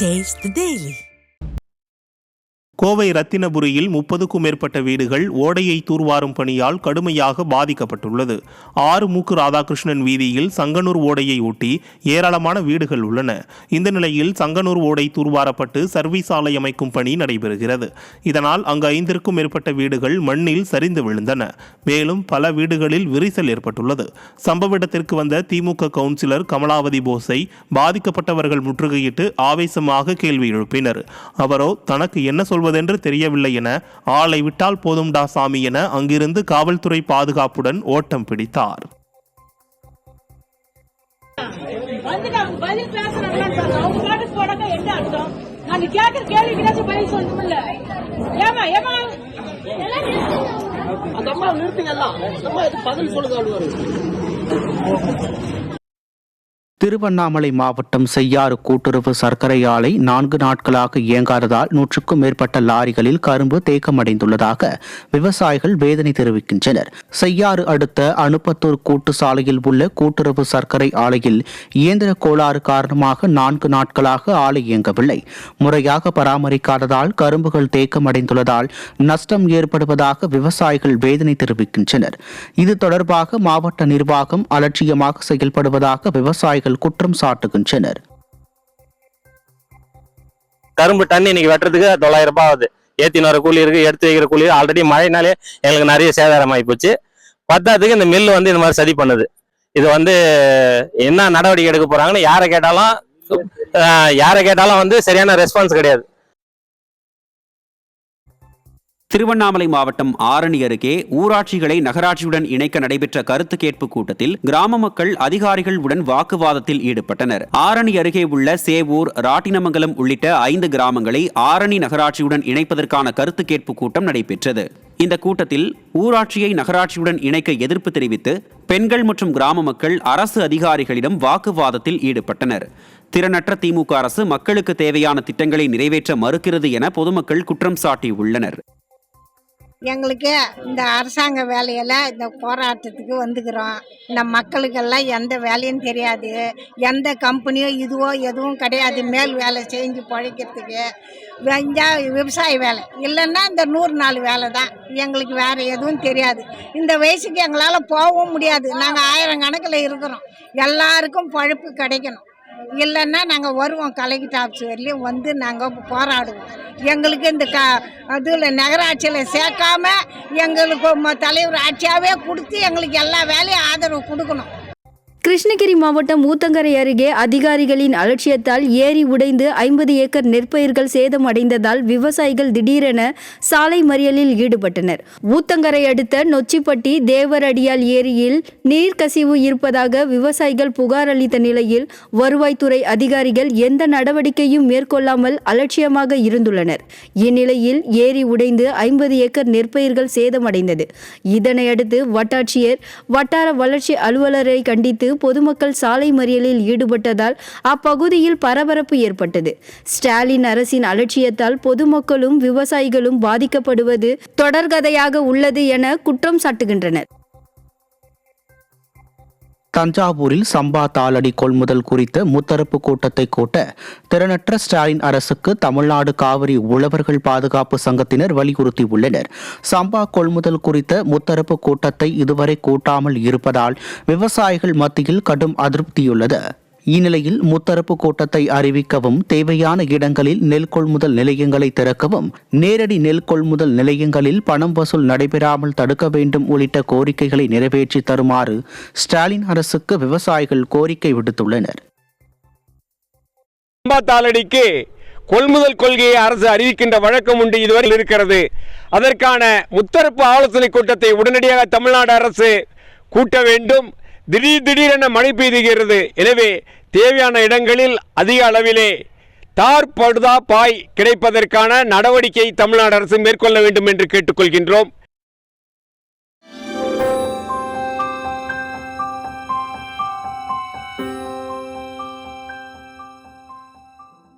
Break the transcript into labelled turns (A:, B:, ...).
A: Taste the Daily.
B: Kovai ரத்தினபுரியில் 30க்கும் மேற்பட்ட வீடுகள் ஓடையை தூர்வாரும் பணியால் கடுமையாக பாதிக்கப்பட்டுள்ளது. ஆறுமூக்கு ராதாகிருஷ்ணன் வீதியில் சங்கனூர் ஓடையை ஒட்டி ஏராளமான வீடுகள் உள்ளன. இந்த நிலையில் சங்கனூர் ஓடை தூர்வாரப்பட்டு சர்வீஸ் சாலை அமைக்கும் பணி நடைபெறுகிறது. இதனால் அங்கு 5க்கும் மேற்பட்ட வீடுகள் மண்ணில் சரிந்து விழுந்தன. மேலும் பல வீடுகளில் விரிசல் ஏற்பட்டுள்ளது. சம்பவ இடத்திற்கு வந்த திமுக கவுன்சிலர் கமலாவதி போஸை பாதிக்கப்பட்டவர்கள் முற்றுகையிட்டு ஆவேசமாக கேள்வி எழுப்பினர். அவரோ தனக்கு என்ன சொல்வது என்று தெரியவில்லை என ஆளை விட்டால் போதும்டா சாமி என அங்கிருந்து காவல்துறை பாதுகாப்புடன் ஓட்டம் பிடித்தார்.
C: திருவண்ணாமலை மாவட்டம் செய்யாறு கூட்டுறவு சர்க்கரை ஆலை 4 நாட்களாக இயங்காததால் 100க்கும் மேற்பட்ட லாரிகளில் கரும்பு தேக்கமடைந்துள்ளதாக விவசாயிகள் வேதனை தெரிவிக்கின்றனர். செய்யாறு அடுத்த அனுப்பத்தூர் கூட்டு சாலையில் உள்ள கூட்டுறவு சர்க்கரை ஆலையில் இயந்திர கோளாறு காரணமாக 4 நாட்களாக ஆலை இயங்கவில்லை. முறையாக பராமரிக்காததால் கரும்புகள் தேக்கமடைந்துள்ளதால் நஷ்டம் ஏற்படுவதாக விவசாயிகள் வேதனை தெரிவிக்கின்றனர். இது தொடர்பாக மாவட்ட நிர்வாகம் அலட்சியமாக செயல்படுவதாக விவசாயிகள் குற்றம் சாட்டுகின்றனர்.
D: கரும்பு டன் இன்னைக்கு வெட்டுறதுக்கு 900 ரூபாய் ஆகுது. ஏத்தின வர கூலி இருக்கு, எடுத்து வைக்கிற கூலி. ஆல்ரெடி மழைனாலே எங்களுக்கு நிறைய சேதாரம் ஆகி போச்சு. பத்தாததுக்கு இந்த மில்லு இந்த மாதிரி சதி பண்ணுது. இது என்ன நடவடிக்கை எடுக்க போறாங்கன்னு யாரை கேட்டாலும் சரியான ரெஸ்பான்ஸ் கிடையாது.
E: திருவண்ணாமலை மாவட்டம் ஆரணி அருகே ஊராட்சிகளை நகராட்சியுடன் இணைக்க நடைபெற்ற கருத்து கேட்பு கூட்டத்தில் கிராம மக்கள் அதிகாரிகளுடன் வாக்குவாதத்தில் ஈடுபட்டனர். ஆரணி அருகே உள்ள சேவூர், ராட்டினமங்கலம் உள்ளிட்ட 5 கிராமங்களை ஆரணி நகராட்சியுடன் இணைப்பதற்கான கருத்து கேட்பு கூட்டம் நடைபெற்றது. இந்த கூட்டத்தில் ஊராட்சியை நகராட்சியுடன் இணைக்க எதிர்ப்பு தெரிவித்து பெண்கள் மற்றும் கிராம மக்கள் அரசு அதிகாரிகளிடம் வாக்குவாதத்தில் ஈடுபட்டனர். திறனற்ற திமுக அரசு மக்களுக்கு தேவையான திட்டங்களை நிறைவேற்ற மறுக்கிறது என பொதுமக்கள் குற்றம் சாட்டியுள்ளனர்.
F: எங்களுக்கு இந்த அரசாங்க வேலையில் இந்த போராட்டத்துக்கு வந்துக்கிறோம். இந்த மக்களுக்கெல்லாம் எந்த வேலையும் தெரியாது, எந்த கம்பெனியோ இதுவோ எதுவும் கிடையாது. மேல் வேலை செஞ்சு பழைக்கிறதுக்கு விவசாய வேலை இல்லைன்னா இந்த 100 நாள் வேலை தான். எங்களுக்கு வேறு எதுவும் தெரியாது. இந்த வயசுக்கு எங்களால் போகவும் முடியாது. நாங்கள் 1000 கணக்கில் இருக்கிறோம். எல்லாருக்கும் பழப்பு கிடைக்கணும். இல்லைன்னா நாங்கள் வருவோம், கலெக்டர் ஆஃபீஸ் வரலையும் நாங்கள் போராடுவோம். எங்களுக்கு இந்த அதில் நகராட்சியில் சேர்க்காம எங்களுக்கு தலைவர் ஆட்சியாகவே கொடுத்து எங்களுக்கு எல்லா வேலையும் ஆதரவு கொடுக்கணும்.
G: கிருஷ்ணகிரி மாவட்டம் ஊத்தங்கரை அருகே அதிகாரிகளின் அலட்சியத்தால் ஏரி உடைந்து 50 ஏக்கர் நெற்பயிர்கள் சேதமடைந்ததால் விவசாயிகள் திடீரென சாலை மறியலில் ஈடுபட்டனர். ஊத்தங்கரை அடுத்த நொச்சிப்பட்டி தேவரடியால் ஏரியில் நீர்க்கசிவு இருப்பதாக விவசாயிகள் புகார் அளித்த நிலையில் வருவாய்த்துறை அதிகாரிகள் எந்த நடவடிக்கையும் மேற்கொள்ளாமல் அலட்சியமாக இருந்துள்ளனர். இந்நிலையில் ஏரி உடைந்து 50 ஏக்கர் நெற்பயிர்கள் சேதமடைந்தது. இதனையடுத்து வட்டாட்சியர், வட்டார வளர்ச்சி அலுவலரை கண்டித்து பொதுமக்கள் சாலை மறியலில் ஈடுபட்டதால் அப்பகுதியில் பரபரப்பு ஏற்பட்டது. ஸ்டாலின் அரசின் அலட்சியத்தால் பொதுமக்களும் விவசாயிகளும் பாதிக்கப்படுவது தொடர்கதையாக உள்ளது என குற்றம் சாட்டுகின்றனர்.
C: தஞ்சாவூரில் சம்பா தாளடி கொள்முதல் குறித்த முத்தரப்பு கூட்டத்தை கூட்ட திறனற்ற ஸ்டாலின் அரசுக்கு தமிழ்நாடு காவிரி உழவர்கள் பாதுகாப்பு சங்கத்தினர் வலியுறுத்தியுள்ளனர். சம்பா கொள்முதல் குறித்த முத்தரப்பு கூட்டத்தை இதுவரை கூட்டாமல் இருப்பதால் விவசாயிகள் மத்தியில் கடும் அதிருப்தியுள்ளது. இந்நிலையில் முத்தரப்பு கூட்டத்தை அறிவிக்கவும், தேவையான இடங்களில் நெல் கொள்முதல் நிலையங்களை திறக்கவும், நேரடி நெல் கொள்முதல் நிலையங்களில் பணம் வசூல் நடைபெறாமல் தடுக்க வேண்டும் உள்ளிட்ட கோரிக்கைகளை நிறைவேற்றி தருமாறு ஸ்டாலின் அரசுக்கு விவசாயிகள் கோரிக்கை விடுத்துள்ளனர்.
H: தாளடிக்கு கொள்முதல் கொள்கையை அரசு அறிவிக்கின்ற வழக்கம் உண்டு, இதுவரை இருக்கிறது. அதற்கான முத்தரப்பு ஆலோசனை கூட்டத்தை உடனடியாக தமிழ்நாடு அரசு கூட்ட வேண்டும். திடீரென மழை பெய்துகிறது. எனவே தேவையான இடங்களில் அதிக அளவிலே தார், படுதா, பாய் கிடைப்பதற்கான நடவடிக்கை தமிழ்நாடு அரசு மேற்கொள்ள வேண்டும் என்று கேட்டுக்கொள்கின்றோம்.